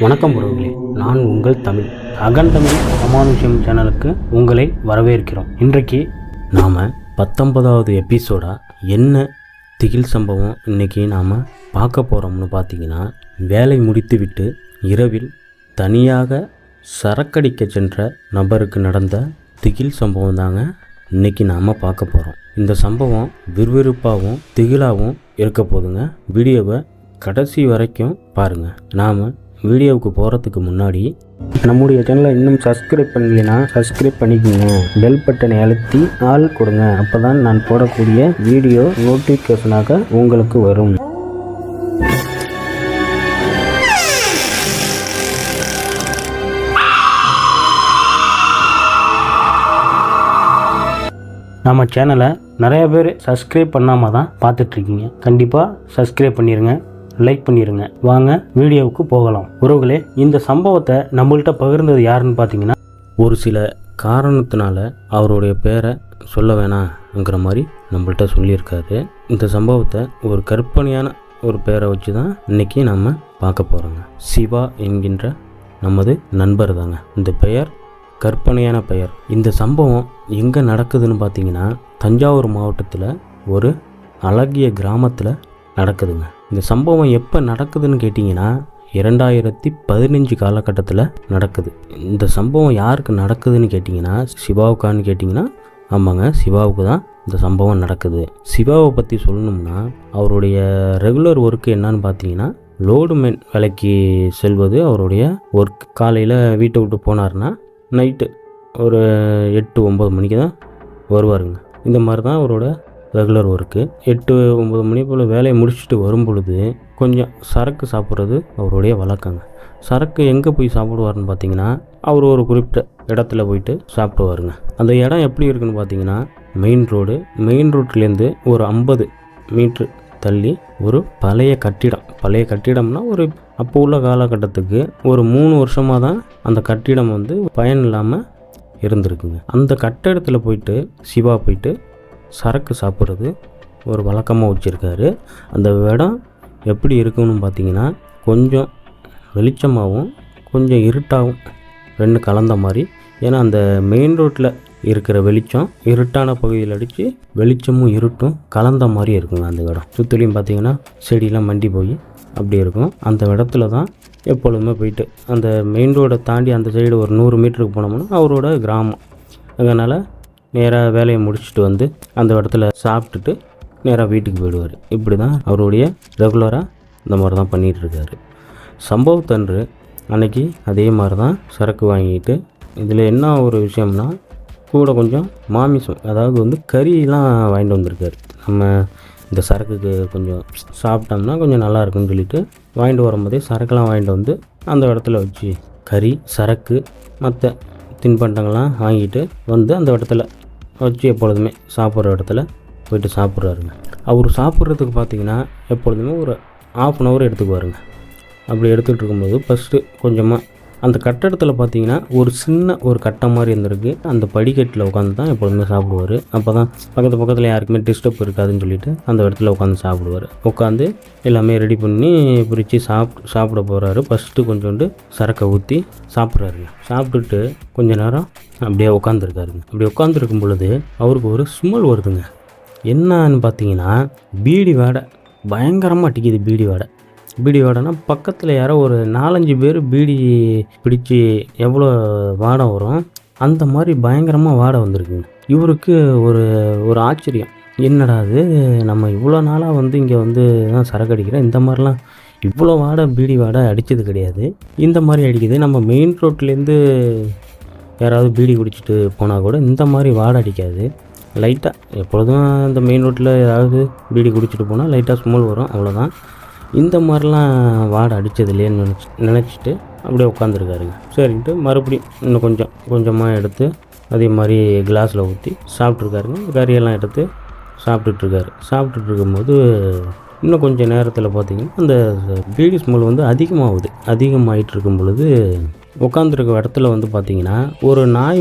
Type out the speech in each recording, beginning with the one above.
வணக்கம் உறவுகளே, நான் உங்கள் தமிழ் அகண்டமிழ் அமானுஷம் சேனலுக்கு உங்களை வரவேற்கிறோம். இன்றைக்கு நாம் 19வது எபிசோடாக என்ன திகில் சம்பவம் இன்றைக்கி நாம் பார்க்க போகிறோம்னு பார்த்தீங்கன்னா, வேலை முடித்துவிட்டு இரவில் தனியாக சரக்கடிக்க சென்ற நபருக்கு நடந்த திகில் சம்பவம் தாங்க இன்றைக்கி நாம் பார்க்க போகிறோம். இந்த சம்பவம் விறுவிறுப்பாகவும் திகிலாகவும் இருக்க போதுங்க. வீடியோவை கடைசி வரைக்கும் பாருங்கள். நாம் வீடியோவுக்கு போகிறதுக்கு முன்னாடி நம்முடைய சேனலை இன்னும் சப்ஸ்கிரைப் பண்ணலைன்னா சப்ஸ்கிரைப் பண்ணிக்கோங்க. பெல் பட்டனை அழுத்தி ஆள் கொடுங்க. அப்போ தான் நான் போடக்கூடிய வீடியோ நோட்டிஃபிகேஷனாக உங்களுக்கு வரும். நம்ம சேனலை நிறைய பேர் சப்ஸ்கிரைப் பண்ணாமல் தான் பார்த்துட்ருக்கீங்க. கண்டிப்பாக சப்ஸ்கிரைப் பண்ணிடுங்க, லைக் பண்ணிடுங்க. வாங்க வீடியோவுக்கு போகலாம். உறவுகளே, இந்த சம்பவத்தை நம்மள்கிட்ட பகிர்ந்தது யாருன்னு பார்த்தீங்கன்னா, ஒரு சில காரணத்தினால அவருடைய பேரை சொல்ல வேணாங்கிற மாதிரி நம்மள்கிட்ட சொல்லியிருக்காரு. இந்த சம்பவத்தை ஒரு கற்பனையான ஒரு பேரை வச்சு தான் இன்றைக்கி நம்ம பார்க்க போகிறோங்க. சிவா என்கின்ற நமது நண்பர் தாங்க இந்த பெயர், கற்பனையான பெயர். இந்த சம்பவம் எங்கே நடக்குதுன்னு பார்த்தீங்கன்னா, தஞ்சாவூர் மாவட்டத்தில் ஒரு அழகிய கிராமத்தில் நடக்குதுங்க. இந்த சம்பவம் எப்போ நடக்குதுன்னு கேட்டிங்கன்னா, 2015 காலகட்டத்தில் நடக்குது. இந்த சம்பவம் யாருக்கு நடக்குதுன்னு கேட்டிங்கன்னா, சிவாவுக்கான்னு கேட்டிங்கன்னா, ஆமாங்க, சிவாவுக்கு தான் இந்த சம்பவம் நடக்குது. சிவாவை பற்றி சொல்லணும்னா, அவருடைய ரெகுலர் ஒர்க்கு என்னன்னு பார்த்தீங்கன்னா, லோடுமேன் வேலைக்கு செல்வது அவருடைய ஒர்க். காலையில் வீட்டை விட்டு போனார்னா நைட்டு ஒரு 8-9 மணிக்கு தான் வருவாருங்க. இந்த மாதிரி தான் அவரோட ரெகுலர் ஒர்க்கு. 8-9 மணி போல் வேலையை முடிச்சுட்டு வரும் பொழுது கொஞ்சம் சரக்கு சாப்பிட்றது அவருடைய வழக்கங்க. சரக்கு எங்கே போய் சாப்பிடுவார்னு பார்த்தீங்கன்னா, அவர் ஒரு குறிப்பிட்ட இடத்துல போயிட்டு சாப்பிடுவாருங்க. அந்த இடம் எப்படி இருக்குன்னு பார்த்தீங்கன்னா, மெயின் ரோட்லேருந்து ஒரு 50 மீட்ரு தள்ளி ஒரு பழைய கட்டிடம்னா ஒரு அப்போ உள்ள காலகட்டத்துக்கு ஒரு 3 வருஷமாக தான் அந்த கட்டிடம் பயன் இல்லாமல் இருந்திருக்குங்க. அந்த கட்டிடத்தில் போயிட்டு சிவா போயிட்டு சரக்கு சாப்பிட்றது ஒரு வழக்கமாக வச்சுருக்காரு. அந்த இடம் எப்படி இருக்குன்னு பார்த்தீங்கன்னா, கொஞ்சம் வெளிச்சமாகவும் கொஞ்சம் இருட்டாகவும் ரெண்டு கலந்த மாதிரி. ஏன்னா அந்த மெயின் ரோட்டில் இருக்கிற வெளிச்சம் இருட்டான பகுதியில் அடித்து வெளிச்சமும் இருட்டும் கலந்த மாதிரி இருக்குங்க அந்த இடம். சுற்றிலையும் பார்த்தீங்கன்னா செடியெலாம் மண்டி போய் அப்படி இருக்கும். அந்த இடத்துல தான் எப்பொழுதுமே போயிட்டு அந்த மெயின் ரோடை தாண்டி அந்த சைடு ஒரு 100 மீட்டருக்கு போனோம்னா அவரோட கிராமம். அதனால் நேராக வேலையை முடிச்சுட்டு அந்த இடத்துல சாப்பிட்டுட்டு நேராக வீட்டுக்கு போயிடுவார். இப்படி தான் அவருடைய ரெகுலராக இந்த மாதிரி தான் பண்ணிகிட்ருக்காரு. சம்பவத்தன்று அன்னைக்கு அதே மாதிரி தான் சரக்கு வாங்கிட்டு, இதில் என்ன ஒரு விஷயம்னா, கூட கொஞ்சம் மாமிசம், அதாவது கறியெலாம் வாங்கிட்டு வந்திருக்காரு. நம்ம இந்த சரக்குக்கு கொஞ்சம் சாப்பிட்டோம்னா கொஞ்சம் நல்லா இருக்குன்னு சொல்லிட்டு வாங்கிட்டு வரும்போதே சரக்குலாம் வாங்கிட்டு அந்த இடத்துல வச்சு கறி, சரக்கு, மற்ற தின்பண்டங்கள்லாம் வாங்கிட்டு அந்த இடத்துல வச்சு எப்பொழுதுமே சாப்பிட்ற இடத்துல போய்ட்டு சாப்பிட்றாருங்க. அவர் சாப்பிட்றதுக்கு பார்த்திங்கன்னா எப்பொழுதுமே ஒரு 1/2 hour எடுத்துக்குவாருங்க. அப்படி எடுத்துகிட்டு இருக்கும்போது ஃபஸ்ட்டு கொஞ்சமாக அந்த கட்டடத்தில் பார்த்திங்கன்னா ஒரு கட்டம் மாதிரி இருந்திருக்கு. அந்த படிக்கட்டில் உட்காந்து தான் எப்பொழுதுமே சாப்பிடுவார். அப்போ தான் பக்கத்தில் யாருக்குமே டிஸ்டர்ப் இருக்காதுன்னு சொல்லிட்டு அந்த இடத்துல உட்காந்து சாப்பிடுவார். உட்காந்து எல்லாமே ரெடி பண்ணி பிரித்து சாப்பிட போகிறாரு. ஃபஸ்ட்டு கொஞ்சோண்டு சரக்கை ஊற்றி சாப்பிட்றாருங்க. சாப்பிட்டுட்டு கொஞ்ச நேரம் அப்படியே உட்காந்துருக்காருங்க. அப்படி உட்காந்துருக்கும் பொழுது அவருக்கு ஒரு ஸ்மெல் வருதுங்க. என்னன்னு பார்த்தீங்கன்னா, பீடி வாடை பயங்கரமாக அடிக்குது. பீடி வாடைனா பக்கத்தில் யாரோ ஒரு 4-5 பேர் பீடி பிடிச்சி எவ்வளோ வாடை வரும் அந்த மாதிரி பயங்கரமாக வாடை வந்திருக்குங்க. இவருக்கு ஒரு ஆச்சரியம், என்னடா அது, நம்ம இவ்வளோ நாளாக இங்கே தான் சரக்கு அடிக்கிறேன், இந்த மாதிரிலாம் இவ்வளோ பீடி வாடை அடித்தது கிடையாது, இந்த மாதிரி அடிக்குது. நம்ம மெயின் ரோட்லேருந்து யாராவது பீடி குடிச்சிட்டு போனால் கூட இந்த மாதிரி வாடை அடிக்காது. லைட்டாக எப்பொழுதும் இந்த மெயின் ரோட்டில் ஏதாவது பீடி குடிச்சிட்டு போனால் லைட்டாக ஸ்மெல் வரும், அவ்வளோதான். இந்த மாதிரிலாம் வாடை அடித்தது இல்லையேன்னு நினச்சிட்டு அப்படியே உட்காந்துருக்காருங்க. சரின்ட்டு மறுபடியும் இன்னும் கொஞ்சமாக எடுத்து அதே மாதிரி கிளாஸில் ஊற்றி சாப்பிட்ருக்காருங்க. கறியெல்லாம் எடுத்து சாப்பிட்டுட்டு இருக்கும்போது இன்னும் கொஞ்சம் நேரத்தில் பார்த்திங்கன்னா அந்த பீடி ஸ்மெல் அதிகமாகிட்டு இருக்கும் பொழுது உட்காந்துருக்க இடத்துல பார்த்திங்கன்னா ஒரு நாய்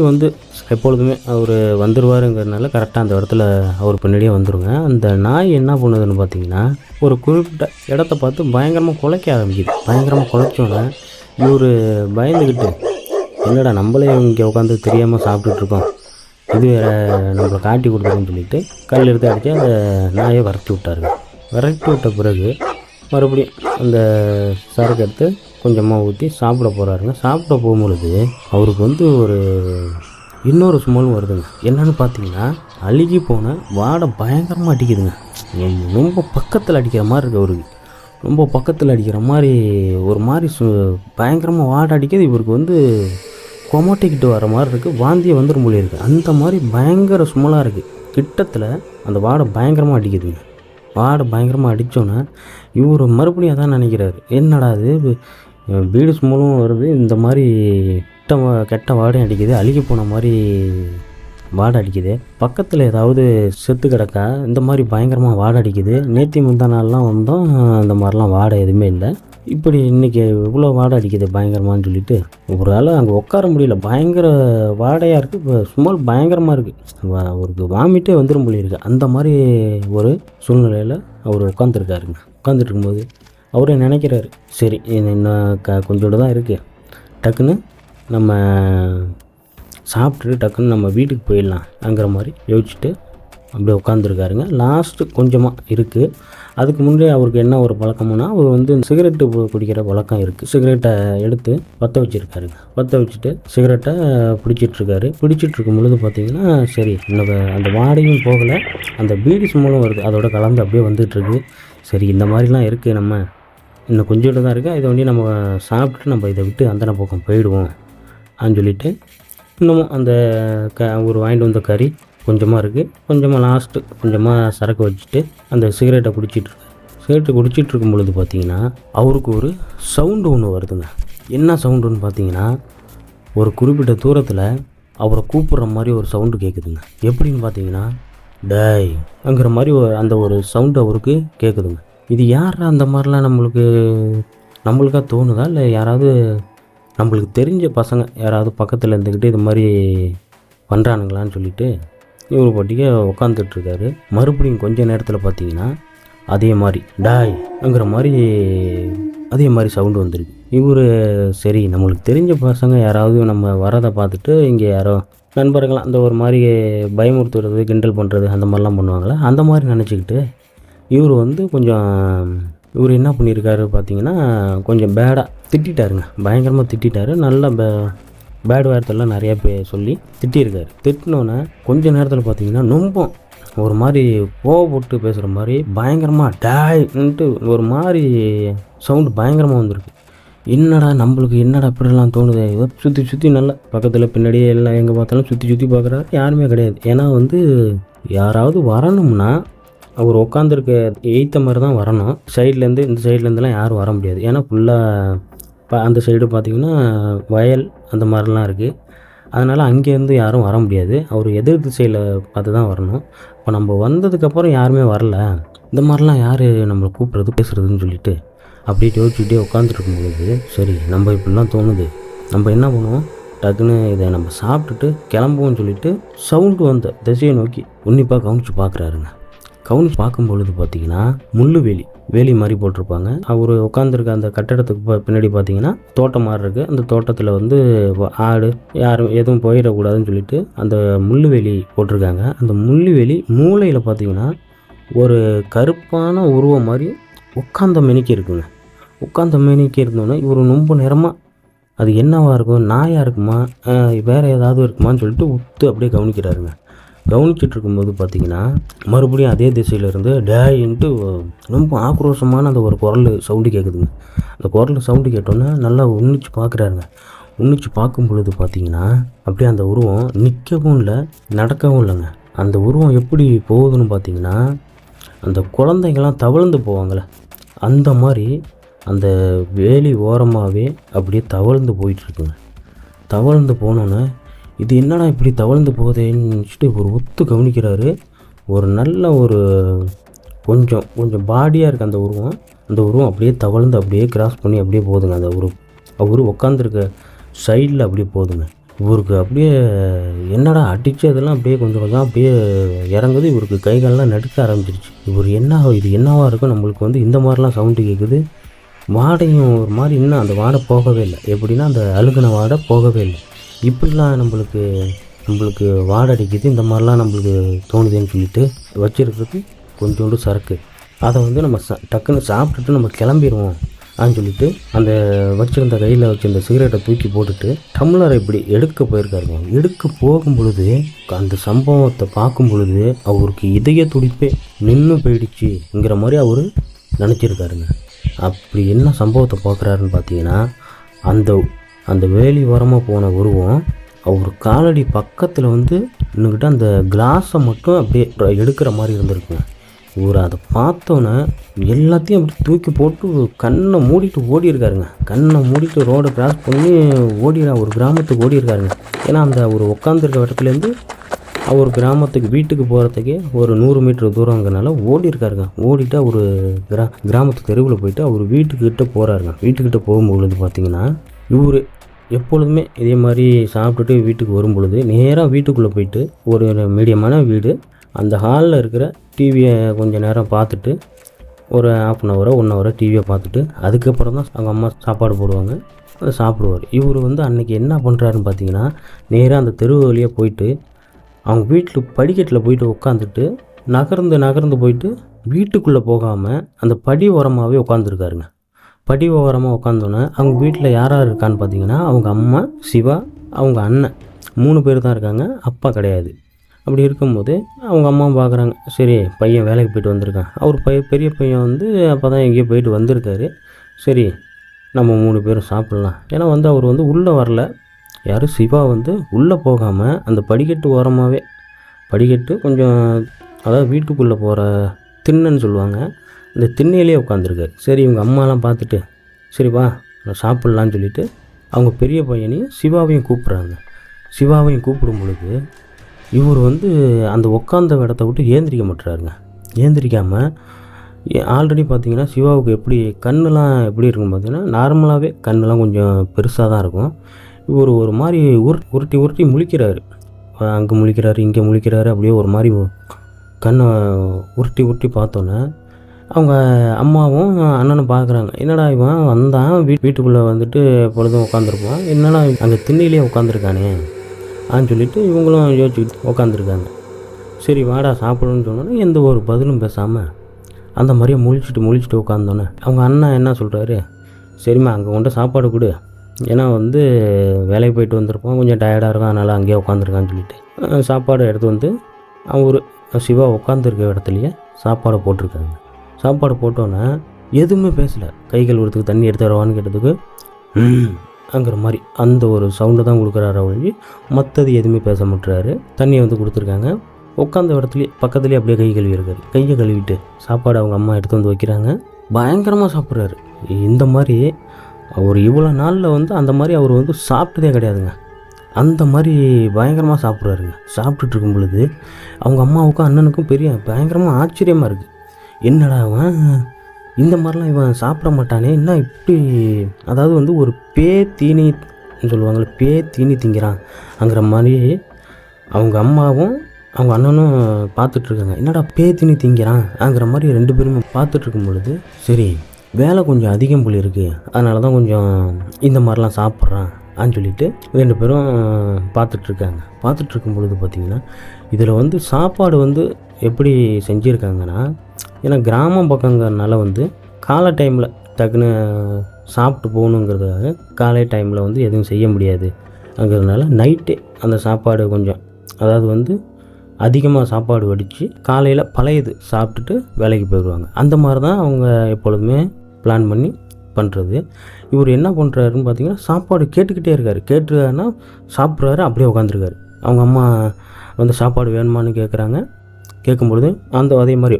எப்பொழுதுமே அவர் வந்துடுவாருங்கிறதுனால கரெக்டாக அந்த இடத்துல அவர் பின்னாடியே வந்துடுங்க. அந்த நாய் என்ன பண்ணுதுன்னு பார்த்திங்கன்னா, ஒரு குறிப்பிட்ட இடத்த பார்த்து பயங்கரமாக குலைக்க ஆரம்பிக்குது. பயங்கரமாக குலைச்சோன்னே இவர் பயந்துக்கிட்டு என்னடா நம்மளே இங்கே உட்காந்து தெரியாமல் சாப்பிட்டுட்ருக்கோம், இது வேறு நம்மளை காட்டி கொடுத்துருன்னு சொல்லிட்டு கல் எடுத்து அடித்து அந்த நாயை விரட்டி விட்டாருங்க. விரட்டி விட்ட பிறகு மறுபடியும் அந்த சரக்கு எடுத்து கொஞ்சமாக ஊற்றி சாப்பிட போகிறாருங்க. சாப்பிட போகும்பொழுது அவருக்கு வந்து இன்னொரு ஸ்மெல் வருதுங்க. என்னன்னு பார்த்தீங்கன்னா அழுகி போன வாடை பயங்கரமாக அடிக்குதுங்க. ரொம்ப பக்கத்தில் அடிக்கிற மாதிரி இருக்குது அவருக்கு. ரொம்ப பக்கத்தில் அடிக்கிற மாதிரி ஒரு மாதிரி பயங்கரமாக வாடை அடிக்குது. இவருக்கு வந்து கொமட்டிக்கிட்டு வர மாதிரி இருக்குது, வாந்தியை வந்துடும் போல இருக்குது. அந்த மாதிரி பயங்கர ஸ்மெல்லாக இருக்குது. கிட்டத்தில் அந்த வாடை பயங்கரமாக அடிக்குதுங்க. வாடை பயங்கரமாக அடித்தோன்னே இவர் மறுபடியும் அதான் நினைக்கிறாரு, என்னடா இது பீடு ஸ்மெல்லும் வருது, இந்த மாதிரி கெட்ட வாடையும் அடிக்குது, அழுகி போன மாதிரி வாடை அடிக்குது, பக்கத்தில் ஏதாவது செத்து கிடக்கா இந்த மாதிரி பயங்கரமாக வாடை அடிக்குது, நேற்று முந்தா நாள்லாம் வந்தோம் இந்த மாதிரிலாம் வாடை எதுவுமே இல்லை, இப்படி இன்றைக்கி இவ்வளோ வாடை அடிக்குது பயங்கரமானு சொல்லிட்டு ஒரு ஆள் அங்கே உட்கார முடியல, பயங்கர வாடையாக இருக்குது, இப்போ ஸ்மெல் பயங்கரமாக இருக்குது, அவருக்கு வாமிட்டே வந்துடும் போல இருக்குது. அந்த மாதிரி ஒரு சூழ்நிலையில் அவர் உட்காந்துருக்காருங்க. உட்காந்துட்டு இருக்கும்போது அவரே நினைக்கிறாரு, சரி இன்னும் கொஞ்சோடு தான் இருக்குது, டக்குன்னு நம்ம சாப்பிட்டுட்டு டக்குன்னு நம்ம வீட்டுக்கு போயிடலாம்ங்கிற மாதிரி யோசிச்சுட்டு அப்படியே உட்காந்துருக்காருங்க. லாஸ்ட்டு கொஞ்சமாக இருக்குது. அதுக்கு முன்னே அவருக்கு என்ன ஒரு பழக்கம்னா, அவர் வந்து சிகரெட்டு குடிக்கிற பழக்கம் இருக்குது. சிகரெட்டை எடுத்து பற்ற வச்சுருக்காருங்க. பற்ற வச்சுட்டு சிகரெட்டை பிடிச்சிட்ருக்காரு. பிடிச்சிட்ருக்கும் பொழுது பார்த்திங்கன்னா சரி இன்னும் அந்த வாடையும் போகலை, அந்த பீடி ஸ்மெல்லும் வருது, அதோட கலந்து அப்படியே வந்துட்டுருக்கு. சரி இந்த மாதிரிலாம் இருக்குது, நம்ம இன்னும் கொஞ்சோண்டு தான் இருக்குது, இதை வந்து நம்ம சாப்பிட்டுட்டு நம்ம இதை விட்டு அந்தன பக்கம் போயிடுவோம் அப்படின்னு சொல்லிட்டு இன்னமும் அந்த ஒரு வாங்கிட்டு வந்த கறி கொஞ்சமாக இருக்குது, கொஞ்சமாக லாஸ்ட்டு கொஞ்சமாக சரக்கு வச்சுட்டு அந்த சிகரெட்டை குடிச்சிட்ருக்காரு. சிகரெட்டை குடிச்சிட்ருக்கும் பொழுது பார்த்திங்கன்னா அவருக்கு ஒரு சவுண்டு ஒன்று வருதுங்க. என்ன சவுண்டுன்னு பார்த்தீங்கன்னா ஒரு குறிப்பிட்ட தூரத்தில் அவரை கூப்பிட்ற மாதிரி ஒரு சவுண்டு கேட்குதுங்க. எப்படின்னு பார்த்தீங்கன்னா டேய்ங்கிற மாதிரி அந்த ஒரு சவுண்டு அவருக்கு கேட்குதுங்க. இது யார் அந்த மாதிரிலாம் நம்மளுக்காக தோணுதா, இல்லை யாராவது நம்மளுக்கு தெரிஞ்ச பசங்க யாராவது பக்கத்தில் இருந்துக்கிட்டு இது மாதிரி பண்ணுறானுங்களான்னு சொல்லிட்டு இவர் பாட்டிக்கு உட்காந்துட்ருக்காரு. மறுபடியும் கொஞ்சம் நேரத்தில் பார்த்தீங்கன்னா அதே மாதிரி டாய்ங்கிற மாதிரி அதே மாதிரி சவுண்டு வந்துருக்கு. இவர் சரி நம்மளுக்கு தெரிஞ்ச பசங்க யாராவது நம்ம வரதை பார்த்துட்டு இங்கே யாரோ நண்பர்களாம் அந்த ஒரு மாதிரி பயமுறுத்துறது கிண்டல் பண்ணுறது அந்த மாதிரிலாம் பண்ணுவாங்களே, அந்த மாதிரி நினச்சிக்கிட்டு இவர் வந்து இவர் என்ன பண்ணியிருக்காரு பார்த்தீங்கன்னா கொஞ்சம் பேடாக திட்டாருங்க, பயங்கரமாக திட்டாரு. நல்லா பேட் வார்த்தைலாம் நிறையா சொல்லி திட்டியிருக்காரு. திட்டினோன்னே கொஞ்சம் நேரத்தில் பார்த்தீங்கன்னா ரொம்ப ஒரு மாதிரி கோவப்பட்டு பேசுகிற மாதிரி பயங்கரமாக டாய்ன்ட்டு ஒரு மாதிரி சவுண்டு பயங்கரமாக வந்திருக்கு. நம்மளுக்கு என்னடா இப்படிலாம் தோணுது, ஏதோ சுற்றி நல்லா பக்கத்தில் பின்னாடியே எல்லாம் எங்கே பார்த்தாலும் சுற்றி பார்க்குறாரு, யாருமே கிடையாது. ஏன்னா வந்து யாராவது வரணும்னா அவர் உட்காந்துருக்க எய்த்த மாதிரி தான் வரணும், சைட்லேருந்து இந்த சைட்லேருந்துலாம் யாரும் வர முடியாது. ஏன்னா ஃபுல்லாக அந்த சைடு பார்த்திங்கன்னா வயல் அந்த மாதிரிலாம் இருக்குது, அதனால் அங்கேருந்து யாரும் வர முடியாது, அவர் எதிர் திசையில் பார்த்து தான் வரணும். இப்போ நம்ம வந்ததுக்கப்புறம் யாருமே வரல, இந்த மாதிரிலாம் யார் நம்மளை கூப்பிட்றது பேசுகிறதுன்னு சொல்லிட்டு அப்படியே யோசிச்சுட்டே உட்காந்துருக்கும் பொழுது சரி நம்ம இப்படிலாம் தோணுது, நம்ம என்ன பண்ணுவோம், டக்குன்னு இதை நம்ம சாப்பிட்டுட்டு கிளம்புவோம்னு சொல்லிட்டு சவுண்டு வந்த திசையை நோக்கி உன்னிப்பாக கவனித்து பார்க்குறாருங்க. கவனித்து பார்க்கும் பொழுது பார்த்திங்கன்னா வேலி மாதிரி போட்டிருப்பாங்க. அவர் உட்காந்துருக்க அந்த கட்டடத்துக்கு பின்னாடி பார்த்திங்கன்னா தோட்டம் மாதிரி இருக்குது. அந்த தோட்டத்தில் வந்து ஆடு யாரும் எதுவும் போயிடக்கூடாதுன்னு சொல்லிட்டு அந்த முள்ளுவேலி போட்டிருக்காங்க. அந்த முள்ளுவேலி மூளையில் பார்த்திங்கன்னா ஒரு கருப்பான உருவம் மாதிரி உட்காந்த மெனிக்கு இருக்குங்க. உட்காந்த மெனிக்கு இருந்தோன்னே இவர் ரொம்ப நேரமாக அது என்னவாக இருக்கும், நாயாக இருக்குமா வேறு ஏதாவது இருக்குமான்னு சொல்லிட்டு உத்து அப்படியே கவனிக்கிறாருங்க. கவனிச்சிட்டு இருக்கும்போது பார்த்திங்கன்னா மறுபடியும் அதே திசையிலேருந்து டேயின்ட்டு ரொம்ப ஆக்ரோஷமான அந்த ஒரு குரல் சவுண்டு கேட்குதுங்க. அந்த குரல் சவுண்டு கேட்டோன்னே நல்லா உன்னிச்சு பார்க்குறாருங்க. உன்னிச்சு பார்க்கும் பொழுது பார்த்திங்கன்னா அப்படியே அந்த உருவம் நிற்கவும் இல்லை நடக்கவும் இல்லைங்க. அந்த உருவம் எப்படி போகுதுன்னு பார்த்திங்கன்னா அந்த குழந்தைங்கள்லாம் தவழ்ந்து போவாங்களே அந்த மாதிரி அந்த வேலி ஓரமாகவே அப்படியே தவழ்ந்து போயிட்டுருக்குங்க. தவழ்ந்து போனோன்னே இது என்னடா இப்படி தவழ்ந்து போகுதேன்னு நினச்சிட்டு ஒரு ஒத்து கவனிக்கிறாரு. ஒரு நல்ல ஒரு கொஞ்சம் பாடியாக இருக்குது அந்த உருவம் அப்படியே தவழ்ந்து அப்படியே கிராஸ் பண்ணி அப்படியே போகுதுங்க. அந்த அவர் உட்காந்துருக்க சைடில் அப்படியே போகுதுங்க. இவருக்கு அப்படியே என்னடா அடித்து அதெல்லாம் அப்படியே கொஞ்சம் அப்படியே இறங்குது. இவருக்கு கைகாலெலாம் நடுக்க ஆரம்பிச்சிருச்சு. இது என்னவாக இருக்கும், நம்மளுக்கு வந்து இந்த மாதிரிலாம் சவுண்டு கேட்குது, வாடையும் ஒரு மாதிரி இன்னும் அந்த வாடை போகவே இல்லை. எப்படின்னா அந்த அழுகுன வாடை போகவே இல்லை. இப்படிலாம் நம்மளுக்கு வாடை அடிக்குது, இந்த மாதிரிலாம் நம்மளுக்கு தோணுதுன்னு சொல்லிட்டு வச்சுருக்கிறது கொஞ்சோண்டு சரக்கு. அதை வந்து நம்ம டக்குன்னு சாப்பிட்டுட்டு நம்ம கிளம்பிடுவோம் அப்படின்னு சொல்லிட்டு அந்த வச்சுருந்த கையில் வச்சுருந்த சிகரெட்டை தூக்கி போட்டுட்டு டம்ளரை இப்படி எடுக்க போயிருக்காருங்க. எடுக்க போகும் பொழுது அந்த சம்பவத்தை பார்க்கும் பொழுது அவருக்கு இதய துடிப்பே நின்று போயிடுச்சுங்கிற மாதிரி அவர் நினச்சிருக்காருங்க. அப்படி என்ன சம்பவத்தை பார்க்குறாருன்னு பார்த்தீங்கன்னா, அந்த வேலி ஓரமாக போன உருவம் அவர் காலடி பக்கத்தில் வந்து இன்னுக்கிட்ட அந்த கிளாஸை மட்டும் அப்படியே எடுக்கிற மாதிரி இருந்திருக்குங்க. இவர் அதை பார்த்தோன்னே எல்லாத்தையும் அப்படி தூக்கி போட்டு கண்ணை மூடிட்டு ஓடி இருக்காருங்க. கண்ணை மூடிட்டு ரோடை கிராஸ் பண்ணி ஒரு கிராமத்துக்கு ஓடி இருக்காருங்க. ஏன்னா அந்த அவர் உட்காந்துருக்க இடத்துலேருந்து அவர் கிராமத்துக்கு வீட்டுக்கு போகிறதுக்கே ஒரு 100 மீட்டர் தூரங்கிறனால ஓடி இருக்காருங்க. ஓடிட்டு அவர் கிராமத்து தெருவில் போயிட்டு அவர் வீட்டுக்கிட்ட போகிறாருங்க. வீட்டுக்கிட்ட போகும்பொழுது பார்த்திங்கன்னா, இவர் எப்பொழுதுமே இதே மாதிரி சாப்பிட்டுட்டு வீட்டுக்கு வரும்பொழுது நேராக வீட்டுக்குள்ளே போயிட்டு ஒரு மீடியமான வீடு, அந்த ஹாலில் இருக்கிற டிவியை கொஞ்சம் நேரம் பார்த்துட்டு ஒரு 1/2 1 ஹவரோ டிவியை பார்த்துட்டு அதுக்கப்புறம் தான் அவங்க அம்மா சாப்பாடு போடுவாங்க, அதை சாப்பிடுவார். இவர் வந்து அன்றைக்கி என்ன பண்ணுறாருன்னு பார்த்தீங்கன்னா, நேராக அந்த தெரு வழியாக போயிட்டு அவங்க வீட்டில் படிக்கட்டில் போயிட்டு உட்காந்துட்டு நகர்ந்து போயிட்டு வீட்டுக்குள்ளே போகாமல் அந்த படி ஓரமாகவே உட்காந்துருக்காருங்க. படி ஓரமாக உட்காந்தோன்னே அவங்க வீட்டில் யார் இருக்கான்னு பார்த்தீங்கன்னா, அவங்க அம்மா, சிவா, அவங்க அண்ணன் 3 பேர் தான் இருக்காங்க. அப்பா கிடையாது. அப்படி இருக்கும்போது அவங்க அம்மா பார்க்குறாங்க, சரி பையன் வேலைக்கு போயிட்டு வந்திருக்கான், அவர் பெரிய பையன் வந்து அப்போ தான் எங்கேயோ போயிட்டு வந்திருக்காரு, சரி நம்ம 3 பேரும் சாப்பிட்லாம். ஏன்னா வந்து அவர் வந்து உள்ளே வரல, யாரும் சிவா வந்து உள்ளே போகாமல் அந்த படிக்கட்டு ஓரமாகவே, படிக்கட்டு கொஞ்சம் அதாவது வீட்டுக்குள்ளே போகிற திண்ணைன்னு சொல்லுவாங்க, அந்த திண்ணையிலே உட்காந்துருக்காரு. சரி இவங்க அம்மாலாம் பார்த்துட்டு சரி வா சாப்பிட்லான்னு சொல்லிவிட்டு அவங்க பெரிய பையனையும் சிவாவையும் கூப்பிட்றாங்க. சிவாவையும் கூப்பிடும் பொழுது இவர் வந்து அந்த உட்காந்த இடத்த விட்டு ஏந்திரிக்க மாட்டுறாருங்க. ஏந்திரிக்காமல் ஆல்ரெடி பார்த்திங்கன்னா சிவாவுக்கு எப்படி கண்ணெலாம் எப்படி இருக்கும் பார்த்திங்கன்னா, நார்மலாகவே கண்ணெலாம் கொஞ்சம் பெருசாக தான் இருக்கும். இவர் ஒரு மாதிரி உருட்டி முழிக்கிறாரு. அங்கே முழிக்கிறாரு, இங்கே முழிக்கிறாரு, அப்படியே ஒரு மாதிரி கண்ணை உருட்டி பார்த்தோன்னே அவங்க அம்மாவும் அண்ணனும் பார்க்குறாங்க, என்னடா இவன் வந்தான் வீட்டுக்குள்ளே வந்துட்டு பொழுதும் உட்காந்துருப்பான், என்னடா அங்கே திண்ணையிலே உட்காந்துருக்கானே ஆன்னு சொல்லிட்டு இவங்களும் யோசிச்சுக்கிட்டு உட்காந்துருக்காங்க. சரி வாடா சாப்பிடுன்னு சொன்னோன்னே எந்த ஒரு பதிலும் பேசாமல் அந்த மாதிரியே முழிச்சிட்டு உட்காந்தோன்னே அவங்க அண்ணன் என்ன சொல்கிறாரு, சரிம்மா அங்கே கொண்டு சாப்பாடு கொடு, ஏன்னா வந்து வேலைக்கு போயிட்டு வந்திருப்போம், கொஞ்சம் டயர்டாக இருக்கும், அதனால் அங்கேயே உட்காந்துருக்கான்னு சொல்லிட்டு சாப்பாடு எடுத்து வந்து அவர் சிவா உட்காந்துருக்க இடத்துலையே சாப்பாடு போட்டிருக்காங்க. சாப்பாடு போட்டோன்னே எதுவுமே பேசலை. கை கழுவுறதுக்கு தண்ணி எடுத்து வரவான்னு கேட்டதுக்கு அங்கிற மாதிரி அந்த ஒரு சவுண்டை தான் கொடுக்குறாரு ஒழிஞ்சு மற்றது எதுவுமே பேச மாட்டுறாரு. தண்ணியை வந்து கொடுத்துருக்காங்க. உட்காந்த இடத்துலையே பக்கத்துலேயே அப்படியே கை கழுவி இருக்காரு. கையை கழுவிட்டு சாப்பாடு அவங்க அம்மா எடுத்து வந்து வைக்கிறாங்க. பயங்கரமாக சாப்பிட்றாரு. இந்த மாதிரி அவர் இவ்வளோ நாளில் வந்து அந்த மாதிரி அவர் வந்து சாப்பிட்டதே கிடையாதுங்க. அந்த மாதிரி பயங்கரமாக சாப்பிட்றாருங்க. சாப்பிட்டுட்டு இருக்கும் பொழுது அவங்க அம்மாவுக்கும் அண்ணனுக்கும் பயங்கரமாக ஆச்சரியமாக இருக்குது. என்னடா அவன் இந்த மாதிரிலாம் இவன் சாப்பிட மாட்டானே, என்ன இப்படி, அதாவது வந்து ஒரு தீனி சொல்லுவாங்கள்ல, தீனி திங்கிறான்ங்கிற மாதிரி அவங்க அம்மாவும் அவங்க அண்ணனும் பார்த்துட்ருக்காங்க. என்னடா தீனி திங்கிறான்ங்கிற மாதிரி 2 பேருமே பார்த்துட்ருக்கும் பொழுது, சரி வேலை கொஞ்சம் அதிகம் போல் இருக்குது, அதனால தான் கொஞ்சம் இந்த மாதிரிலாம் சாப்பிட்றான் அப்படின்னு சொல்லிட்டு 2 பேரும் பார்த்துட்ருக்காங்க. பார்த்துட்ருக்கும் பொழுது பார்த்திங்கன்னா இதில் வந்து சாப்பாடு வந்து எப்படி செஞ்சுருக்காங்கன்னா, ஏன்னா கிராமம் பக்கங்கிறதுனால வந்து காலை டைமில் டக்குன்னு சாப்பிட்டு போகணுங்கிறதுக்காக காலை டைமில் வந்து எதுவும் செய்ய முடியாதுங்கிறதுனால நைட்டே அந்த சாப்பாடு கொஞ்சம், அதாவது வந்து அதிகமாக சாப்பாடு வடித்து காலையில் பழையது சாப்பிட்டுட்டு வேலைக்கு போயிடுவாங்க. அந்த மாதிரி தான் அவங்க எப்பொழுதுமே பிளான் பண்ணி பண்ணுறது. இவர் என்ன பண்ணுறாருன்னு பார்த்தீங்கன்னா, சாப்பாடு கேட்டுக்கிட்டே இருக்கார். கேட்டுருக்காருன்னா சாப்பிட்றாரு, அப்படியே உட்காந்துருக்காரு. அவங்க அம்மா வந்து சாப்பாடு வேணுமான்னு கேட்குறாங்க. கேட்கும்பொழுது அதே மாதிரி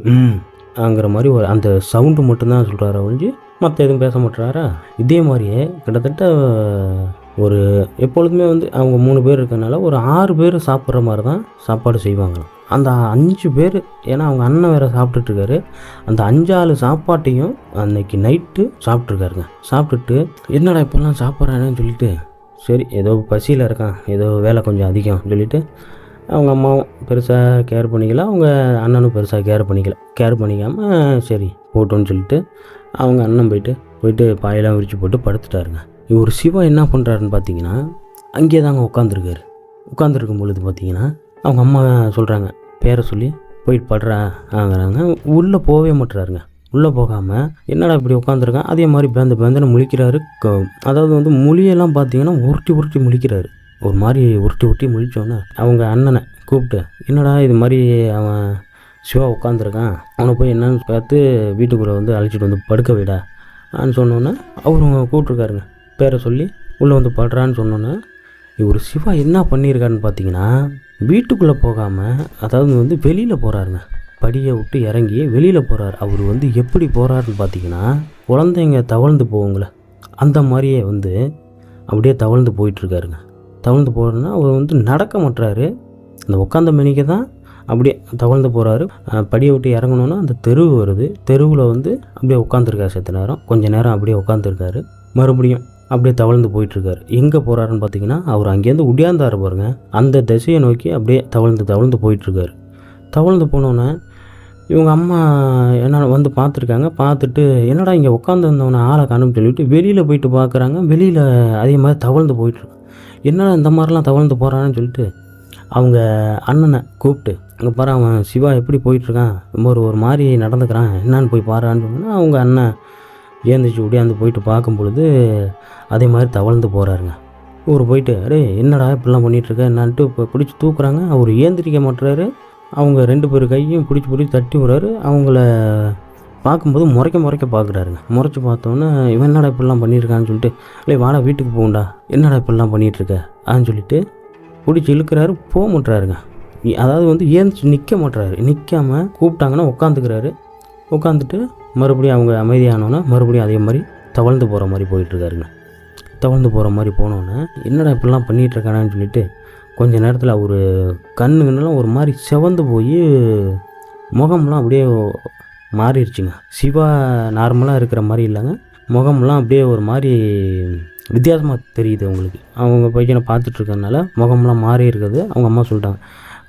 ஆங்கிற மாதிரி ஒரு அந்த சவுண்டு மட்டும்தான் சொல்கிறாரு ஒழிஞ்சு மற்ற எதுவும் பேச மாட்டுறாரா. இதே மாதிரியே கிட்டத்தட்ட ஒரு எப்பொழுதுமே வந்து அவங்க 3 பேர் இருக்கனால ஒரு 6 பேர் சாப்பிட்ற மாதிரி தான் சாப்பாடு செய்வாங்களாம். அந்த 5 பேர், ஏன்னா அவங்க அண்ணன் வேறு சாப்பிட்டுட்ருக்காரு, அந்த 5-6 சாப்பாட்டையும் அன்னைக்கு நைட்டு சாப்பிட்ருக்காருங்க. சாப்பிட்டுட்டு என்னடா இப்போல்லாம் சாப்பிட்றானேன்னு சொல்லிட்டு, சரி ஏதோ பசியில் இருக்கான், ஏதோ வேலை கொஞ்சம் அதிகம் சொல்லிவிட்டு அவங்க அம்மாவும் பெருசாக கேர் பண்ணிக்கல, அவங்க அண்ணனும் பெருசாக கேர் பண்ணிக்காமல் சரி போட்டோன்னு சொல்லிட்டு அவங்க அண்ணன் போயிட்டு பாயெல்லாம் விரித்து போட்டு படுத்துட்டாருங்க. இவர் சிவா என்ன பண்ணுறாருன்னு பார்த்தீங்கன்னா அங்கேயே தாங்க உட்காந்துருக்கும் பொழுது பார்த்தீங்கன்னா அவங்க அம்மா சொல்கிறாங்க, பேரை சொல்லி போயிட்டு படுறாங்கிறாங்க. உள்ளே போகவே மாட்டுறாருங்க. உள்ளே போகாமல் என்னடா இப்படி உட்காந்துருக்கான், அதே மாதிரி பேந்தனை முழிக்கிறாரு. அதாவது வந்து மொழியெல்லாம் பார்த்தீங்கன்னா உருட்டி முழிக்கிறாரு. ஒரு மாதிரி உருட்டி முழிச்சோன்னே அவங்க அண்ணனை கூப்பிட்டு, என்னடா இது மாதிரி அவன் சிவா உட்காந்துருக்கான், அவனை போய் என்னன்னு பார்த்து வீட்டுக்குள்ளே வந்து அழைச்சிட்டு வந்து படுக்க விடா சொன்னோன்னே அவரும் கூப்பிட்ருக்காருங்க. பேரை சொல்லி உள்ளே வந்து படுறான்னு சொன்னோன்னே இவர் சிவா என்ன பண்ணியிருக்காருன்னு பார்த்தீங்கன்னா வீட்டுக்குள்ளே போகாமல், அதாவது வந்து வெளியில் போகிறாருங்க. படியை விட்டு இறங்கி வெளியில் போகிறார். அவர் வந்து எப்படி போகிறாருன்னு பார்த்தீங்கன்னா குழந்தைங்க தவழ்ந்து போகுங்கள அந்த மாதிரியே வந்து அப்படியே தவழ்ந்து போயிட்டுருக்காருங்க. தவழ்ந்து போகிறதுனா அவர் வந்து நடக்க மாட்டுறாரு, அந்த உட்காந்த மணிக்கு தான் அப்படியே தவழ்ந்து போகிறாரு. படியை விட்டு இறங்கணுன்னா அந்த தெருவு வருது, தெருவில் வந்து அப்படியே உட்காந்துருக்காரு. செத்த நேரம் கொஞ்ச நேரம் அப்படியே உட்காந்துருக்காரு, மறுபடியும் அப்படியே தவழ்ந்து போயிட்டுருக்காரு. எங்கே போகிறாருன்னு பார்த்தீங்கன்னா அவர் அங்கேருந்து உடையாந்தாரு பாருங்க, அந்த திசையை நோக்கி அப்படியே தவழ்ந்து போயிட்டுருக்காரு. தவழ்ந்து போனோன்னே இவங்க அம்மா என்ன வந்து பார்த்துருக்காங்க. பார்த்துட்டு என்னடா இங்கே உட்காந்துருந்தவனை ஆளை காணும்னு சொல்லிவிட்டு வெளியில் போயிட்டு பார்க்குறாங்க. வெளியில் அதே மாதிரி தவழ்ந்து போயிட்டுருக்கு. என்னடா இந்த மாதிரிலாம் தவழ்ந்து போகிறான்னு சொல்லிட்டு அவங்க அண்ணனை கூப்பிட்டு, அங்கே பாரு அவன் சிவா எப்படி போயிட்டுருக்கான், ஒரு மாதிரி நடந்துக்கிறான், என்னான்னு போய் பாரான்னு சொன்னோன்னா அவங்க அண்ணன் ஏந்திரிச்சு உடையாந்து போயிட்டு பார்க்கும் பொழுது அதே மாதிரி தவழ்ந்து போகிறாருங்க. இவர் போயிட்டு அடே என்னடா இப்படிலாம் பண்ணிகிட்ருக்க என்னான்ட்டு இப்போ பிடிச்சி தூக்குறாங்க. அவர் ஏந்திரிக்க மாட்டுறாரு. அவங்க 2 பேர் கையும் பிடிச்சி தட்டி விடுறாரு. அவங்கள பார்க்கும்போது முறைக்க பார்க்குறாருங்க. முறைச்சி பார்த்தோன்னே இவன் என்னடா இப்படிலாம் பண்ணியிருக்கான்னு சொல்லிட்டு, இல்லை வாடா வீட்டுக்கு போகண்டா, என்னடா இப்படிலாம் பண்ணிகிட்ருக்க சொல்லிட்டு பிடிச்சி இழுக்கிறாரு. போக மாட்டுறாருங்க. அதாவது வந்து ஏந்திரிச்சு நிற்க மாட்டுறாரு. நிற்காமல் கூப்பிட்டாங்கன்னா உட்காந்துக்கிறாரு. உட்காந்துட்டு மறுபடியும் அவங்க அமைதியானோன்னா மறுபடியும் அதே மாதிரி தவழ்ந்து போகிற மாதிரி போயிட்டுருக்காருங்க. தவழ்ந்து போகிற மாதிரி போனோன்னே என்னடா இப்படிலாம் பண்ணிகிட்ருக்கானான்னு சொல்லிட்டு கொஞ்ச நேரத்தில் அவர் கண்ணுலாம் ஒரு மாதிரி செவந்து போய் முகம்லாம் அப்படியே மாறிடுச்சுங்க. சிவா நார்மலாக இருக்கிற மாதிரி இல்லைங்க, முகம்லாம் அப்படியே ஒரு மாதிரி வித்தியாசமாக தெரியுது அவங்களுக்கு. அவங்க பையனை பார்த்துட்ருக்கறனால முகம்லாம் மாறி இருக்குது. அவங்க அம்மா சொல்லிட்டாங்க,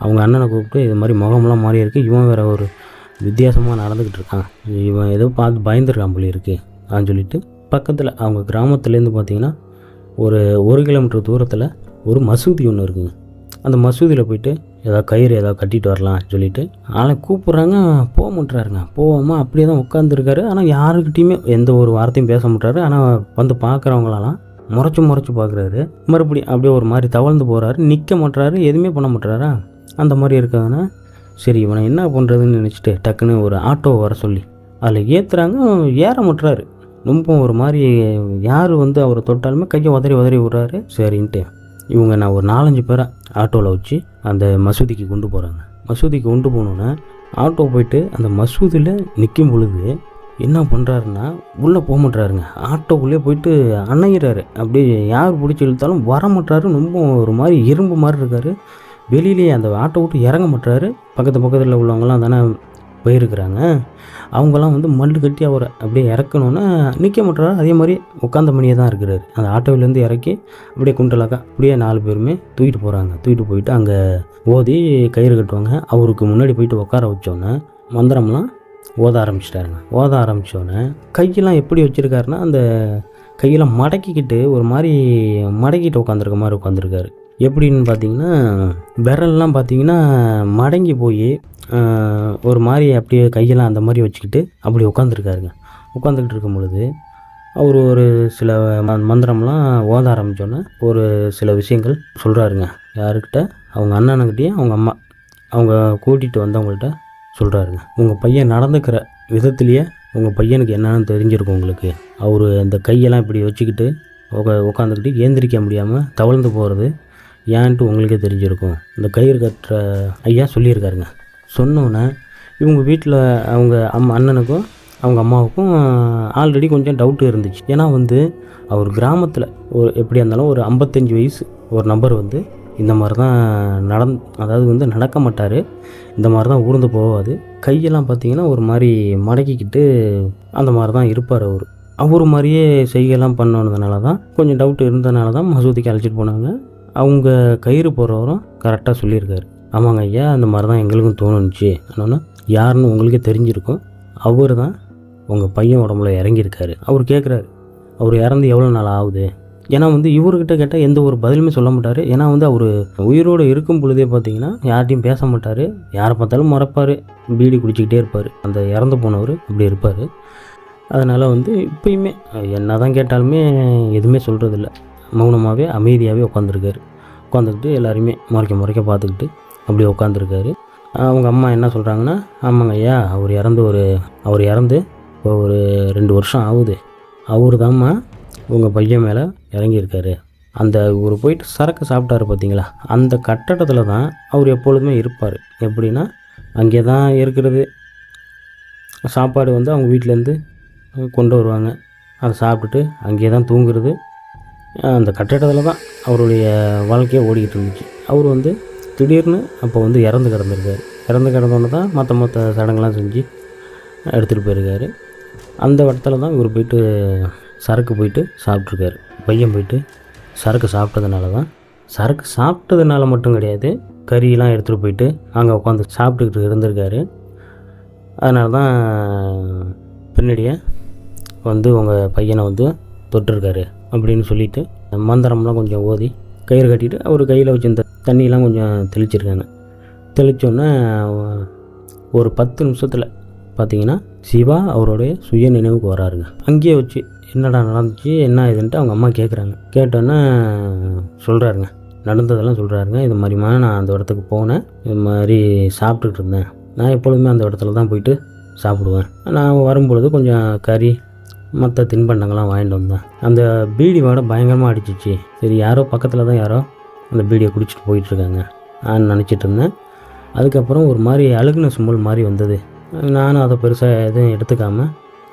அவங்க அண்ணனை கூப்பிட்டு இது மாதிரி முகம்லாம் மாறி இருக்குது, இவன் வேறு ஒரு வித்தியாசமாக நடந்துக்கிட்டு இருக்கான், இவன் ஏதோ பார்த்து பயந்துருக்கான் போல இருக்குது சொல்லிட்டு பக்கத்தில் அவங்க கிராமத்துலேருந்து பார்த்திங்கன்னா ஒரு 1 கிலோமீட்டர் தூரத்தில் ஒரு மசூதி ஒன்று இருக்குங்க. அந்த மசூதியில் போயிட்டு கயிறு கட்டிட்டு வரலாம் சொல்லிவிட்டு ஆளை கூப்பிட்றாங்க. போக மாட்டுறாருங்க. போகாமல் அப்படியே தான் உட்காந்துருக்காரு. ஆனால் யாருக்கிட்டையுமே எந்த ஒரு வார்த்தையும் பேச மாட்டாரு. ஆனால் வந்து பார்க்குறவங்களெல்லாம் முறைச்சி பார்க்குறாரு. மறுபடியும் அப்படியே ஒரு மாதிரி தவழ்ந்து போகிறாரு. நிற்க மாட்டுறாரு, எதுவுமே பண்ண மாட்டுறாரா. அந்த மாதிரி இருக்கிறதுனா சரி இவனை என்ன பண்ணுறதுன்னு நினச்சிட்டு டக்குன்னு ஒரு ஆட்டோ வர சொல்லி அதில் ஏற்றுறாங்க. ஏற மாட்டுறாரு. ரொம்ப ஒரு மாதிரி யார் வந்து அவரை தொட்டாலுமே கையை உதறி விடுறாரு. சரின்ட்டு இவங்க நான் ஒரு 4-5 பேரை ஆட்டோவில் வச்சு அந்த மசூதிக்கு கொண்டு போகிறாங்க. மசூதிக்கு கொண்டு போனோன்னே ஆட்டோ போயிட்டு அந்த மசூதியில் நிற்கும் பொழுது என்ன பண்ணுறாருன்னா உள்ளே போக மாட்டுறாருங்க. ஆட்டோக்குள்ளே போயிட்டு அணையிறாரு. அப்படியே யார் பிடிச்சி இழுத்தாலும் வர மாட்டாரு. ரொம்ப ஒரு மாதிரி இரும்பு மாதிரி இருக்கார். வெளியிலேயே அந்த ஆட்டோ விட்டு இறங்க மாட்டுறாரு. பக்கத்தில் உள்ளவங்களாம் தானே போயிருக்கிறாங்க. அவங்கெல்லாம் வந்து மல்லு கட்டி அவரை அப்படியே இறக்கணுன்னா நிற்க மாட்டுறாரு. அதே மாதிரி உட்காந்த மணியே தான் இருக்கிறாரு. அந்த ஆட்டோவிலேருந்து இறக்கி அப்படியே குண்டலாக்கா அப்படியே 4 பேருமே தூக்கிட்டு போகிறாங்க. தூக்கிட்டு போயிட்டு அங்கே ஓதி கயிறு கட்டுவாங்க. அவருக்கு முன்னாடி போயிட்டு உட்கார வச்சோன்னே மந்திரம்லாம் ஓத ஆரம்பித்தோன்னே கையெல்லாம் எப்படி வச்சுருக்காருன்னா அந்த கையெல்லாம் மடக்கிக்கிட்டு ஒரு மாதிரி மடக்கிட்டு உட்காந்துருக்காரு. எப்படின்னு பார்த்தீங்கன்னா விரல்லாம் பார்த்தீங்கன்னா மடங்கி போய் ஒரு மாதிரி அப்படியே கையெல்லாம் அந்த மாதிரி வச்சுக்கிட்டு அப்படி உட்காந்துருக்காருங்க. உட்காந்துக்கிட்டு இருக்கும் பொழுது அவர் ஒரு சில மந்திரம்லாம் ஓத ஆரம்பித்தோன்னே ஒரு சில விஷயங்கள் சொல்கிறாருங்க. யாருக்கிட்ட? அவங்க அண்ணனுக்கிட்டேயும் அவங்க அம்மா அவங்க கூட்டிகிட்டு வந்தவங்கள்ட்ட சொல்கிறாருங்க. உங்கள் பையன் நடந்துக்கிற விதத்துலேயே உங்கள் பையனுக்கு என்னென்னு தெரிஞ்சிருக்கும் உங்களுக்கு. அவர் இந்த கையெல்லாம் இப்படி வச்சுக்கிட்டு உட்காந்துக்கிட்டு ஏந்திரிக்க முடியாமல் தவழ்ந்து போகிறது ஏன்ட்டு உங்களுக்கே தெரிஞ்சிருக்கும். இந்த கயிறு கட்டுற ஐயா சொல்லியிருக்காருங்க. சொன்னோன்னே இவங்க வீட்டில் அவங்க அண்ணனுக்கும் அவங்க அம்மாவுக்கும் ஆல்ரெடி கொஞ்சம் டவுட்டு இருந்துச்சு. ஏன்னா வந்து அவர் கிராமத்தில் ஒரு எப்படியா இருந்தாலும் ஒரு 55 வயசு ஒரு நபர் வந்து இந்த மாதிரி தான் அதாவது வந்து நடக்க மாட்டார், இந்த மாதிரி தான் ஊர்ந்து போகாது, கையெல்லாம் பார்த்திங்கன்னா ஒரு மாதிரி மடக்கிக்கிட்டு அந்த மாதிரி தான் இருப்பார். அவர் மாதிரியே செய்கையெல்லாம் பண்ணதுனால தான் கொஞ்சம் டவுட்டு இருந்ததுனால தான் மசூதிக்கு அழைச்சிட்டு போனாங்க. அவங்க கயிறு போடுறவரும் கரெக்டாக சொல்லியிருக்காரு. ஆமாங்க ஐயா, அந்த மாதிரி தான் எங்களுக்கும் தோணுச்சு. ஆனால் யாருன்னு உங்களுக்கே தெரிஞ்சிருக்கும். அவர் தான் உங்கள் பையன் உடம்புல இறங்கியிருக்காரு. அவர் கேட்குறாரு, அவர் இறந்து எவ்வளோ நாள் ஆகுது? ஏன்னா வந்து இவர்கிட்ட கேட்டால் எந்த ஒரு பதிலுமே சொல்ல மாட்டார். ஏன்னா வந்து அவர் உயிரோடு இருக்கும் பொழுதே பார்த்தீங்கன்னா யார்ட்டையும் பேச மாட்டார், யாரை பார்த்தாலும் மறப்பார், பீடி குடிச்சிக்கிட்டே இருப்பார். அந்த இறந்து போனவர் அப்படி இருப்பார். அதனால் வந்து இப்போயுமே என்ன தான் கேட்டாலுமே எதுவுமே சொல்கிறதில்ல, மௌனமாகவே அமைதியாகவே உட்காந்துருக்காரு. உட்காந்துக்கிட்டு எல்லாருமே முறைக்க பார்த்துக்கிட்டு அப்படியே உட்காந்துருக்காரு. அவங்க அம்மா என்ன சொல்கிறாங்கன்னா, ஆமாங்க ஐயா, அவர் இறந்து இப்போ ஒரு 2 வருஷம் ஆகுது. அவர் தான்மா உங்கள் பையன் மேலே இறங்கியிருக்காரு. அந்த இவர் போயிட்டு சரக்கு சாப்பிட்டாரு பார்த்தீங்களா, அந்த கட்டடத்தில் தான் அவர் எப்பொழுதுமே இருப்பார். எப்படின்னா அங்கே தான் இருக்கிறது, சாப்பாடு வந்து அவங்க வீட்டிலேருந்து கொண்டு வருவாங்க, அதை சாப்பிட்டுட்டு அங்கேயே தான் தூங்குறது. அந்த கட்டடத்தில் தான் அவருடைய வாழ்க்கையை ஓடிக்கிட்டு இருந்துச்சு. அவர் வந்து திடீர்னு அப்போ வந்து இறந்து கிடந்திருக்காரு. இறந்து கிடந்தோன்னு தான் மற்ற சடங்கெல்லாம் செஞ்சு எடுத்துகிட்டு போயிருக்காரு. அந்த இடத்துல தான் இவர் போயிட்டு சரக்கு போயிட்டு சாப்பிட்ருக்காரு. பையன் போயிட்டு சரக்கு சாப்பிட்டதுனால மட்டும் கிடையாது, கறியெல்லாம் எடுத்துகிட்டு போயிட்டு அங்கே உட்காந்து சாப்பிட்டுக்கிட்டு இருந்திருக்காரு. அதனால தான் பின்னாடியே வந்து உங்கள் பையனை வந்து தொட்டிருக்காரு அப்படின்னு சொல்லிவிட்டு மந்திரம்லாம் கொஞ்சம் ஓதி கயிறு கட்டிட்டு அவர் கையில் வச்சிருந்த தண்ணியெலாம் கொஞ்சம் தெளிச்சிருக்காங்க. தெளித்தோன்னே ஒரு 10 நிமிஷத்தில் பார்த்தீங்கன்னா சிவா அவருடைய சுய நினைவுக்கு வராருங்க. அங்கேயே வச்சு என்னடா நடந்துச்சு, என்ன இதுன்ட்டு அவங்க அம்மா கேட்குறாங்க. கேட்டோன்னே சொல்கிறாருங்க, நடந்ததெல்லாம் சொல்கிறாருங்க. இது மாதிரிமா நான் அந்த இடத்துக்கு போனேன், இது மாதிரி சாப்பிட்டுட்டு இருந்தேன். நான் எப்பொழுதுமே அந்த இடத்துல தான் போயிட்டு சாப்பிடுவேன். நான் வரும்பொழுது கொஞ்சம் கறி மற்ற தின்பண்டங்கள்லாம் வாங்கிட்டு வந்தேன். அந்த பீடி வாடை பயங்கரமாக அடிச்சிச்சு. சரி, பக்கத்தில் தான் யாரோ அந்த பீடியை குடிச்சிட்டு போயிட்டுருக்காங்க நான் நினச்சிட்டு இருந்தேன். அதுக்கப்புறம் ஒரு மாதிரி அழுகுன சும்பல் மாதிரி வந்தது. நானும் அதை பெருசாக எதுவும் எடுத்துக்காமல்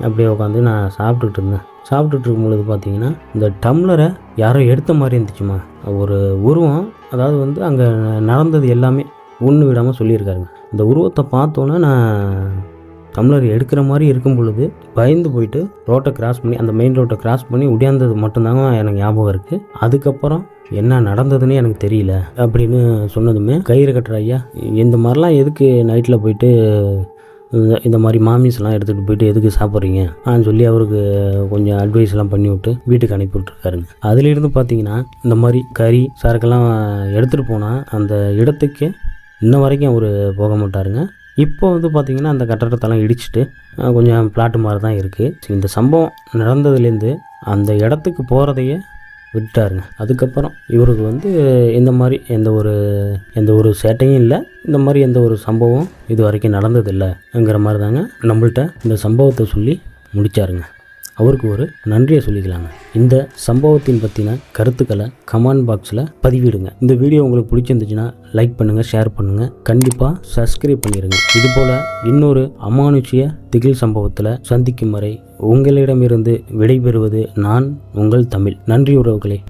அப்படியே உட்காந்து நான் சாப்பிட்டுட்டு இருந்தேன். சாப்பிட்டுட்டு இருக்கும்பொழுது பார்த்தீங்கன்னா இந்த டம்ளரை யாரோ எடுத்த மாதிரி இருந்துச்சுமா. ஒரு உருவம், அதாவது வந்து அங்கே நடந்தது எல்லாமே ஒன்று விடாமல் சொல்லியிருக்காருங்க. இந்த உருவத்தை பார்த்தோன்னே நான் டம்ளர் எடுக்கிற மாதிரி இருக்கும் பொழுது பயந்து போயிட்டு ரோட்டை கிராஸ் பண்ணி, அந்த மெயின் ரோட்டை கிராஸ் பண்ணி உடையாந்தது மட்டும்தாங்க எனக்கு ஞாபகம் இருக்குது. அதுக்கப்புறம் என்ன நடந்ததுன்னு எனக்கு தெரியல அப்படின்னு சொன்னதுமே, கயிறு கட்டுற ஐயா, இந்த மாதிரிலாம் எதுக்கு நைட்டில் போயிட்டு இந்த மாதிரி மாமிஸ்லாம் எடுத்துகிட்டு போயிட்டு எதுக்கு சாப்பிட்றீங்க சொல்லி அவருக்கு கொஞ்சம் அட்வைஸ்லாம் பண்ணி விட்டு வீட்டுக்கு அனுப்பி விட்ருக்காருங்க. அதுலேருந்து பார்த்தீங்கன்னா இந்த மாதிரி கறி சரக்கெல்லாம் எடுத்துகிட்டு போனால் அந்த இடத்துக்கு இன்ன வரைக்கும் அவர் போக மாட்டாருங்க. இப்போ வந்து பார்த்திங்கன்னா அந்த கட்டடத்தெல்லாம் இடிச்சிட்டு கொஞ்சம் பிளாட்டு மாதிரி தான் இருக்குது. இந்த சம்பவம் நடந்ததுலேருந்து அந்த இடத்துக்கு போகிறதையே விட்டாருங்க. அதுக்கப்புறம் இவருக்கு வந்து இந்த மாதிரி எந்த ஒரு சேட்டையும் இல்லை, இந்த மாதிரி எந்த ஒரு சம்பவம் இது வரைக்கும் நடந்ததில்லைங்கிற மாதிரி தாங்க நம்மள்கிட்ட இந்த சம்பவத்தை சொல்லி முடித்தாருங்க. அவருக்கு ஒரு நன்றியை சொல்லிக்கலாங்க. இந்த சம்பவத்தின் பற்றின கருத்துக்களை கமெண்ட் பாக்ஸில் பதிவிடுங்க. இந்த வீடியோ உங்களுக்கு பிடிச்சிருந்துச்சுன்னா லைக் பண்ணுங்கள், ஷேர் பண்ணுங்கள், கண்டிப்பாக சப்ஸ்கிரைப் பண்ணிடுங்க. இதுபோல் இன்னொரு அமானுஷ்ய திகில் சம்பவத்தில் சந்திக்கும் வரை உங்களிடமிருந்து விடைபெறுவது நான் உங்கள் தமிழ். நன்றி உறவுகளே.